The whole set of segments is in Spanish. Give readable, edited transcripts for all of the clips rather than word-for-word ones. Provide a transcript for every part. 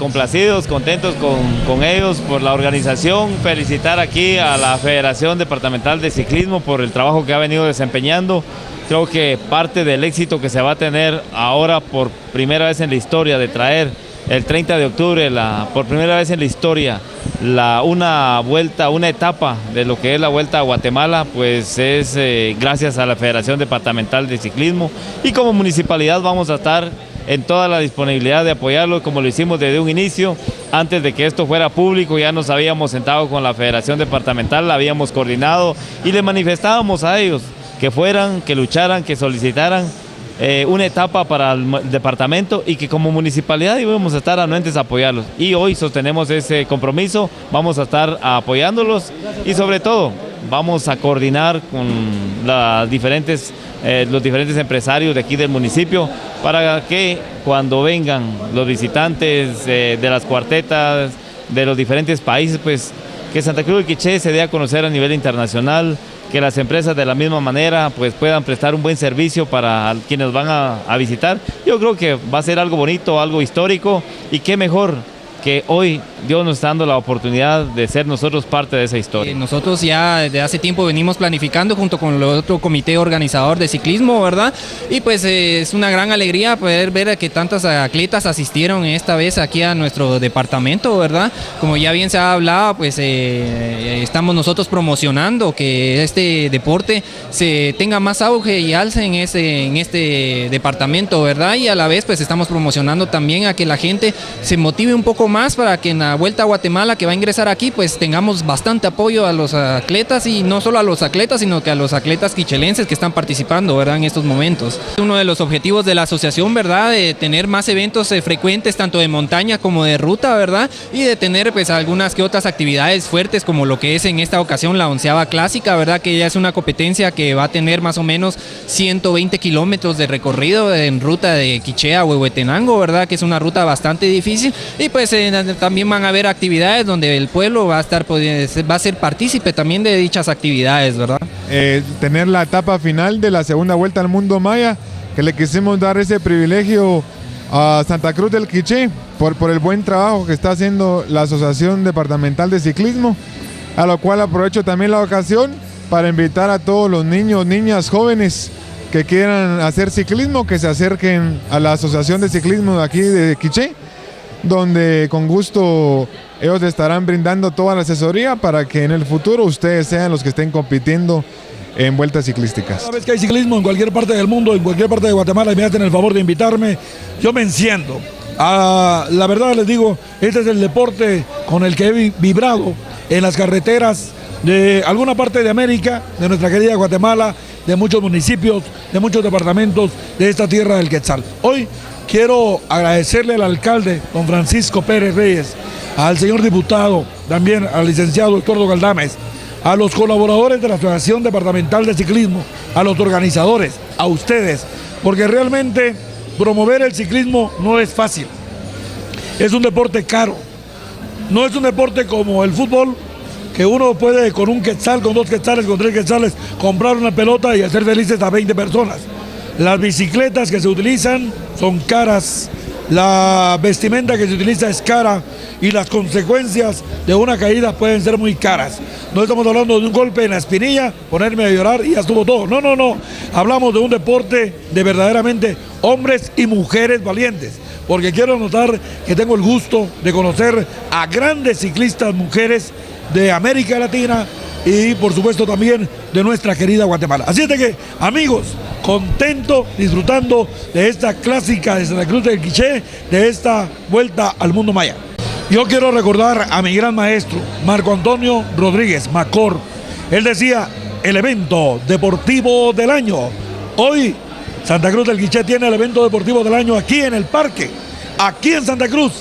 complacidos, contentos con ellos por la organización, felicitar aquí a la Federación Departamental de Ciclismo por el trabajo que ha venido desempeñando. Creo que parte del éxito que se va a tener ahora por primera vez en la historia de traer el 30 de octubre, por primera vez en la historia, una etapa de lo que es la Vuelta a Guatemala, pues es gracias a la Federación Departamental de Ciclismo, y como municipalidad vamos a estar en toda la disponibilidad de apoyarlo, como lo hicimos desde un inicio. Antes de que esto fuera público ya nos habíamos sentado con la Federación Departamental, la habíamos coordinado y le manifestábamos a ellos que fueran, que lucharan, que solicitaran una etapa para el departamento, y que como municipalidad íbamos a estar anuentes a apoyarlos. Y hoy sostenemos ese compromiso, vamos a estar apoyándolos, y sobre todo vamos a coordinar con los diferentes empresarios de aquí del municipio para que cuando vengan los visitantes de las cuartetas de los diferentes países, pues que Santa Cruz del Quiché se dé a conocer a nivel internacional, que las empresas de la misma manera pues puedan prestar un buen servicio para quienes van a visitar. Yo creo que va a ser algo bonito, algo histórico, y qué mejor que hoy Dios nos está dando la oportunidad de ser nosotros parte de esa historia. Nosotros ya desde hace tiempo venimos planificando junto con el otro comité organizador de ciclismo, ¿verdad? Y pues es una gran alegría poder ver que tantos atletas asistieron esta vez aquí a nuestro departamento, ¿verdad? Como ya bien se ha hablado, pues estamos nosotros promocionando que este deporte se tenga más auge y alce en este departamento, ¿verdad? Y a la vez pues estamos promocionando también a que la gente se motive un poco más para que en la Vuelta a Guatemala que va a ingresar aquí pues tengamos bastante apoyo a los atletas, y no solo a los atletas sino que a los atletas quichelenses que están participando, ¿verdad?, en estos momentos. Uno de los objetivos de la asociación, ¿verdad?, de tener más eventos frecuentes tanto de montaña como de ruta, ¿verdad?, y de tener pues algunas que otras actividades fuertes como lo que es en esta ocasión la 11ª clásica, ¿verdad?, que ya es una competencia que va a tener más o menos 120 kilómetros de recorrido en ruta de Quiché a Huehuetenango, ¿verdad?, que es una ruta bastante difícil, y pues también van a haber actividades donde el pueblo va a ser partícipe también de dichas actividades, ¿verdad? Tener la etapa final de la segunda Vuelta al Mundo Maya, que le quisimos dar ese privilegio a Santa Cruz del Quiché por el buen trabajo que está haciendo la Asociación Departamental de Ciclismo, a lo cual aprovecho también la ocasión para invitar a todos los niños, niñas, jóvenes que quieran hacer ciclismo, que se acerquen a la Asociación de Ciclismo de aquí de Quiché, donde con gusto ellos estarán brindando toda la asesoría para que en el futuro ustedes sean los que estén compitiendo en vueltas ciclísticas. Cada vez que hay ciclismo en cualquier parte del mundo, en cualquier parte de Guatemala, y me hacen el favor de invitarme, yo me enciendo. La verdad les digo, este es el deporte con el que he vibrado en las carreteras de alguna parte de América, de nuestra querida Guatemala, de muchos municipios, de muchos departamentos de esta tierra del Quetzal. Hoy quiero agradecerle al alcalde, don Francisco Pérez Reyes, al señor diputado, también al licenciado Héctor Galdames, a los colaboradores de la Asociación Departamental de Ciclismo, a los organizadores, a ustedes, porque realmente promover el ciclismo no es fácil. Es un deporte caro, no es un deporte como el fútbol, que uno puede con un quetzal, con 2 quetzales, con 3 quetzales, comprar una pelota y hacer felices a 20 personas. Las bicicletas que se utilizan son caras, la vestimenta que se utiliza es cara, y las consecuencias de una caída pueden ser muy caras. No estamos hablando de un golpe en la espinilla, ponerme a llorar y ya estuvo todo. No, no, no. Hablamos de un deporte de verdaderamente hombres y mujeres valientes, porque quiero notar que tengo el gusto de conocer a grandes ciclistas mujeres de América Latina y por supuesto también de nuestra querida Guatemala. Así es de que, amigos, contento, disfrutando de esta clásica de Santa Cruz del Quiché, de esta Vuelta al Mundo Maya. Yo quiero recordar a mi gran maestro, Marco Antonio Rodríguez Macor. Él decía, el evento deportivo del año. Hoy, Santa Cruz del Quiché tiene el evento deportivo del año aquí en el parque, aquí en Santa Cruz.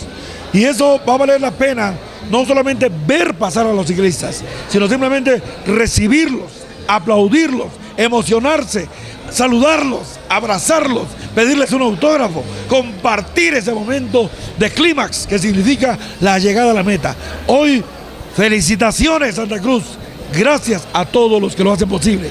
Y eso va a valer la pena, no solamente ver pasar a los ciclistas, sino simplemente recibirlos, aplaudirlos, emocionarse, saludarlos, abrazarlos, pedirles un autógrafo, compartir ese momento de clímax que significa la llegada a la meta. Hoy, felicitaciones Santa Cruz, gracias a todos los que lo hacen posible.